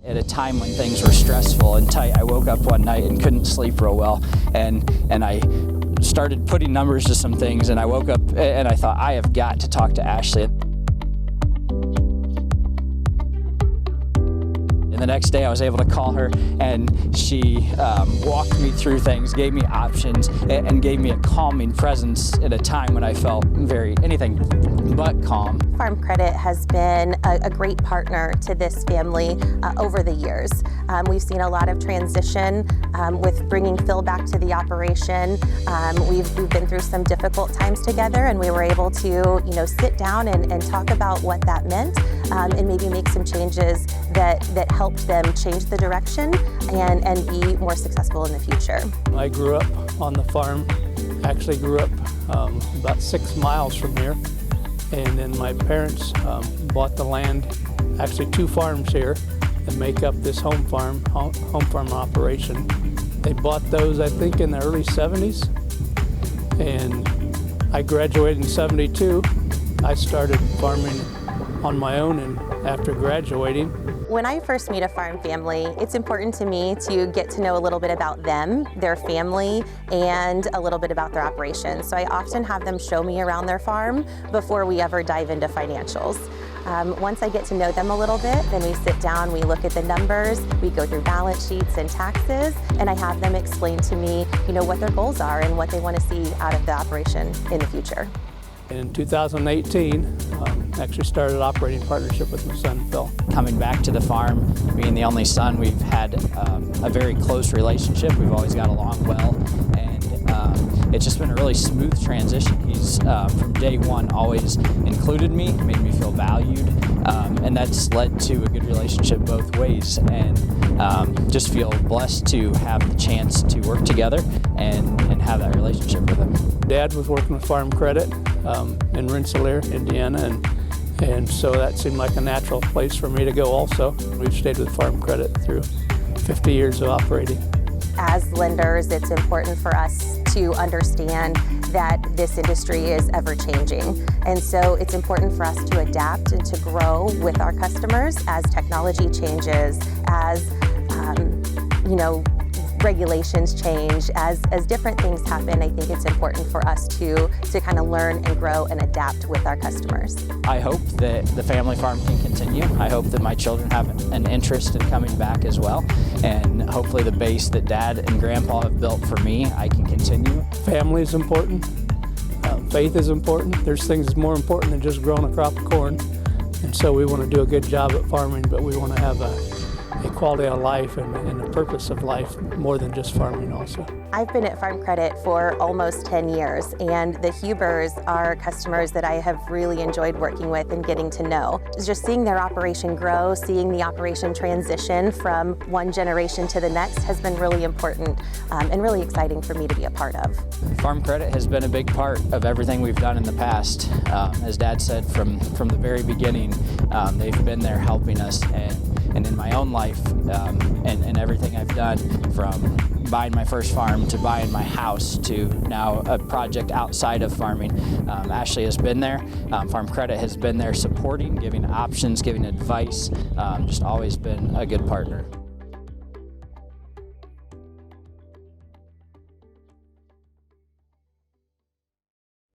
At a time when things were stressful and tight, I woke up one night and couldn't sleep real well, and I started putting numbers to some things, and I woke up and I thought, I have got to talk to Ashley. And the next day I was able to call her, and she walked me through things, gave me options, and gave me a calming presence at a time when I felt anything but calm. Farm Credit has been a great partner to this family over the years. We've seen a lot of transition with bringing Phil back to the operation. We've been through some difficult times together, and we were able to sit down and talk about what that meant, and maybe make some changes that helped them change the direction and be more successful in the future. I grew up on the farm, actually grew up about 6 miles from here. And then my parents bought the land, actually 2 farms here, that make up this home farm operation. They bought those, I think, in the early 70s. And I graduated in 72. I started farming on my own, and after graduating. When I first meet a farm family, it's important to me to get to know a little bit about them, their family, and a little bit about their operations. So I often have them show me around their farm before we ever dive into financials. Once I get to know them a little bit, then we sit down, we look at the numbers, we go through balance sheets and taxes, and I have them explain to me, what their goals are and what they want to see out of the operation in the future. In 2018, actually started operating partnership with my son, Phil. Coming back to the farm, being the only son, we've had a very close relationship. We've always got along well, and it's just been a really smooth transition. He's, from day one, always included me, made me feel valued, and that's led to a good relationship both ways, and just feel blessed to have the chance to work together and have that relationship with him. Dad was working with Farm Credit in Rensselaer, Indiana, and so that seemed like a natural place for me to go also. We've stayed with Farm Credit through 50 years of operating. As lenders, it's important for us to understand that this industry is ever changing. And so it's important for us to adapt and to grow with our customers as technology changes, as regulations change, as different things happen. I think it's important for us to kind of learn and grow and adapt with our customers. I hope that the family farm can continue. I hope that my children have an interest in coming back as well. And hopefully the base that Dad and Grandpa have built for me, I can continue. Family is important. Faith is important. There's things more important than just growing a crop of corn. And so we want to do a good job at farming, but we want to have a quality of life and a purpose of life more than just farming also. I've been at Farm Credit for almost 10 years, and the Hubers are customers that I have really enjoyed working with and getting to know. Just seeing their operation grow, seeing the operation transition from one generation to the next has been really important and really exciting for me to be a part of. Farm Credit has been a big part of everything we've done in the past. As Dad said, from the very beginning, they've been there helping us, and in my own life, and everything I've done, from buying my first farm to buying my house to now a project outside of farming. Ashley has been there. Farm Credit has been there supporting, giving options, giving advice, just always been a good partner.